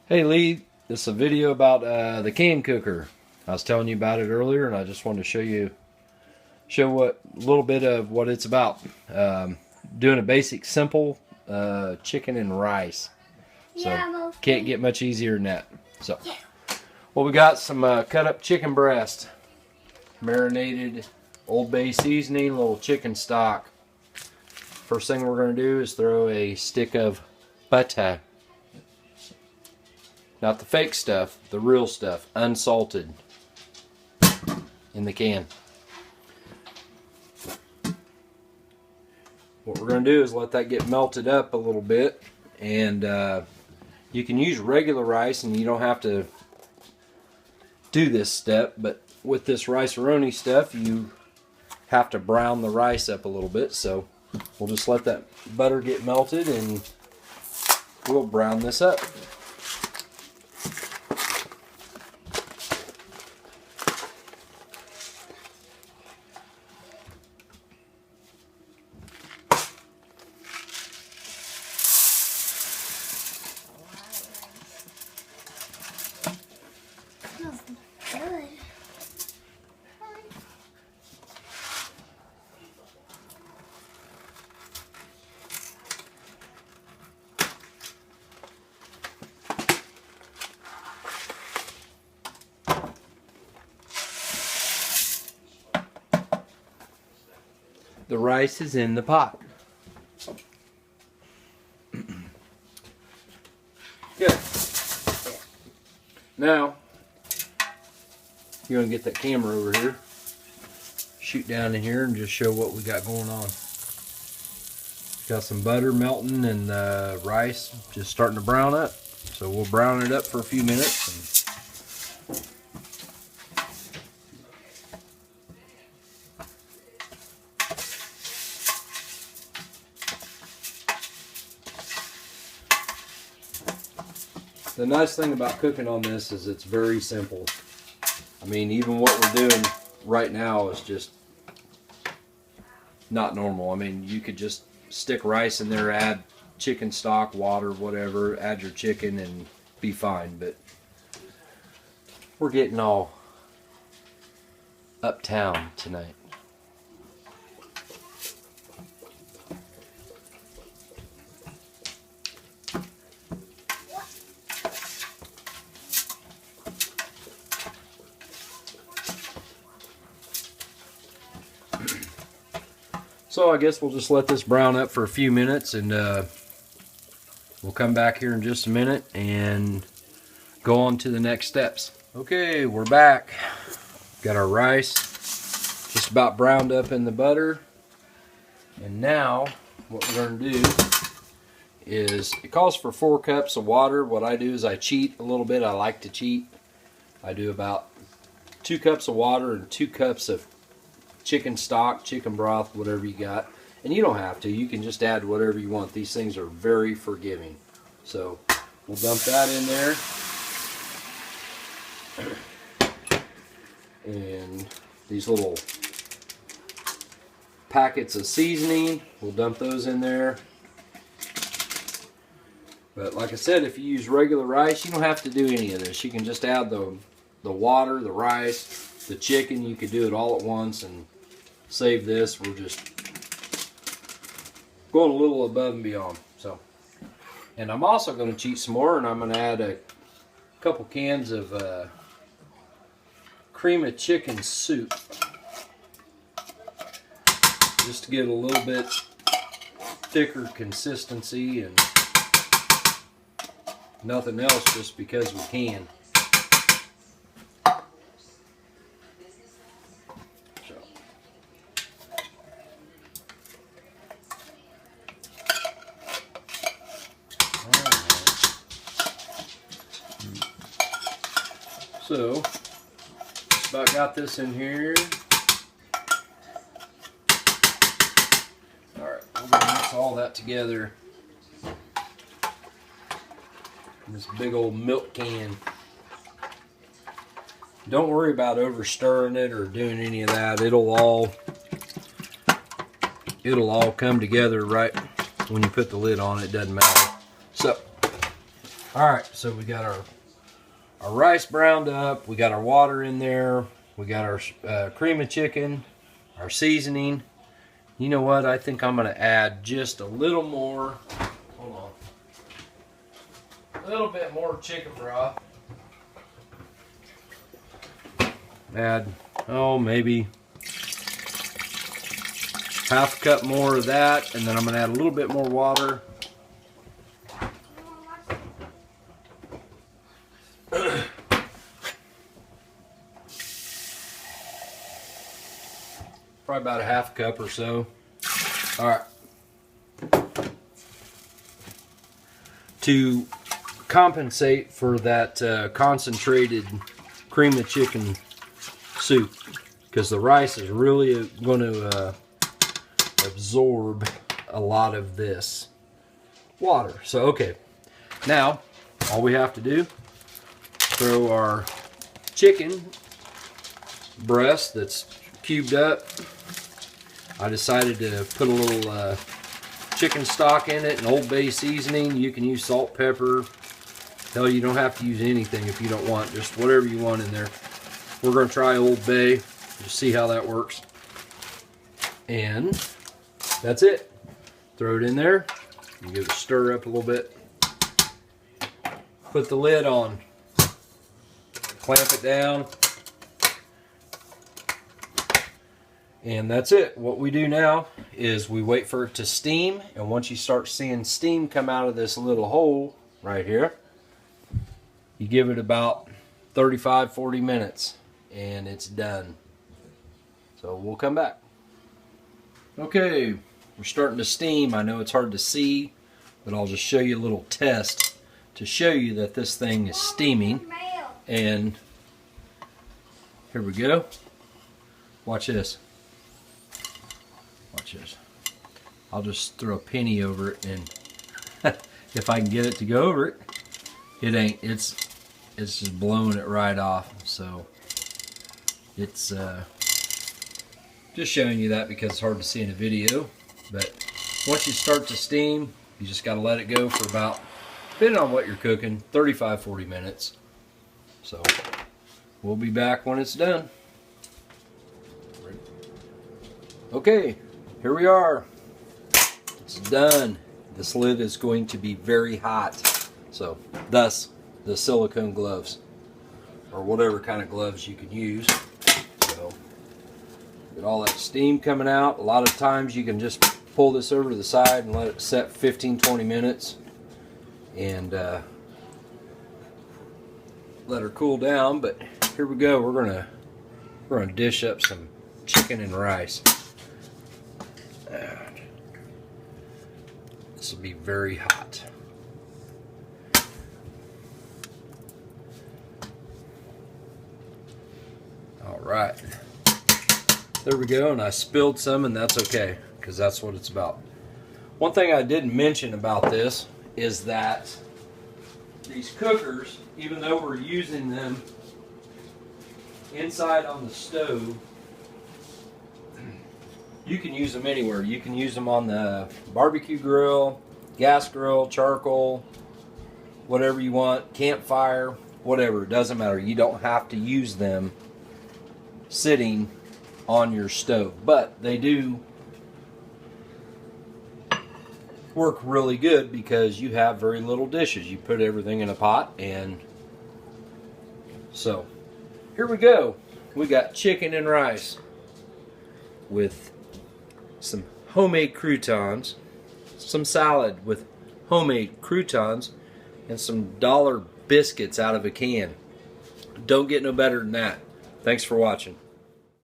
Hey Lee, this is a video about the can cooker. I was telling you about it earlier, and I just wanted to show what a little bit of what it's about. Doing a basic, simple chicken and rice. So can't get much easier than that. So, well, we got some cut up chicken breast, marinated Old Bay seasoning, little chicken stock. First thing we're going to do is throw a stick of butter. Not the fake stuff, the real stuff, unsalted, in the can. What we're going to do is let that get melted up a little bit, and you can use regular rice and you don't have to do this step, but with this Rice-A-Roni stuff you have to brown the rice up a little bit, so we'll just let that butter get melted and we'll brown this up. The rice is in the pot. Good. Now, you're going to get that camera over here. Shoot down in here and just show what we got going on. Got some butter melting and rice just starting to brown up. So we'll brown it up for a few minutes. The nice thing about cooking on this is it's very simple. I mean, even what we're doing right now is just not normal. I mean, you could just stick rice in there, add chicken stock, water, whatever, add your chicken and be fine. But we're getting all uptown tonight. So I guess we'll just let this brown up for a few minutes, and we'll come back here in just a minute and go on to the next steps. Okay, we're back. Got our rice just about browned up in the butter. And now what we're going to do is, it calls for 4 cups of water. What I do is I cheat a little bit. I like to cheat. I do about 2 cups of water and 2 cups of chicken stock, chicken broth, whatever you got. And you don't have to. You can just add whatever you want. These things are very forgiving. So we'll dump that in there. And these little packets of seasoning, we'll dump those in there. But like I said, if you use regular rice, you don't have to do any of this. You can just add the water, the rice, the chicken. You could do it all at once and save this. We're just going a little above and beyond. So, and I'm also going to cheat some more, and I'm going to add a couple cans of cream of chicken soup, just to get a little bit thicker consistency, and nothing else, just because we can. So, just about got this in here. Alright, we're going to mix all that together in this big old milk can. Don't worry about over stirring it or doing any of that. It'll all come together right when you put the lid on. It doesn't matter. So Alright, so we got our rice browned up, we got our water in there, we got our cream of chicken, our seasoning. You know what, I think I'm going to add just a little more, hold on, a little bit more chicken broth. Add, maybe half a cup more of that, and then I'm going to add a little bit more water. Probably about a half cup or so. All right. To compensate for that concentrated cream of chicken soup, because the rice is really going to absorb a lot of this water. So, okay. Now, all we have to do, throw our chicken breast that's cubed up. I decided to put a little chicken stock in it and Old Bay seasoning. You can use salt, pepper. Hell, you don't have to use anything if you don't want. Just whatever you want in there. We're going to try Old Bay. Just see how that works. And that's it. Throw it in there. You give it a stir up a little bit. Put the lid on. Clamp it down. And that's it. What we do now is we wait for it to steam, and once you start seeing steam come out of this little hole right here, you give it about 35-40 minutes and it's done. So we'll come back. Okay, we're starting to steam. I know it's hard to see, but I'll just show you a little test to show you that this thing is steaming. And here we go. Watch this. Watch this. I'll just throw a penny over it, and if I can get it to go over it, it ain't. It's just blowing it right off. So it's just showing you that because it's hard to see in a video. But once you start to steam, you just got to let it go for about, depending on what you're cooking, 35-40 minutes. So we'll be back when it's done. Okay. Here we are. It's done. This lid is going to be very hot. So, thus, the silicone gloves. Or whatever kind of gloves you can use. So, get all that steam coming out. A lot of times you can just pull this over to the side and let it set 15-20 minutes. And let her cool down. But here we go. We're gonna dish up some chicken and rice. This will be very hot. All right. There we go, and I spilled some, and that's okay, because that's what it's about. One thing I didn't mention about this is that these cookers, even though we're using them inside on the stove, you can use them anywhere. You can use them on the barbecue grill, gas grill, charcoal, whatever you want, campfire, whatever. It doesn't matter. You don't have to use them sitting on your stove. But they do work really good because you have very little dishes. You put everything in a pot, and so here we go. We got chicken and rice with some homemade croutons, some salad with homemade croutons, and some dollar biscuits out of a can. Don't get no better than that. Thanks for watching.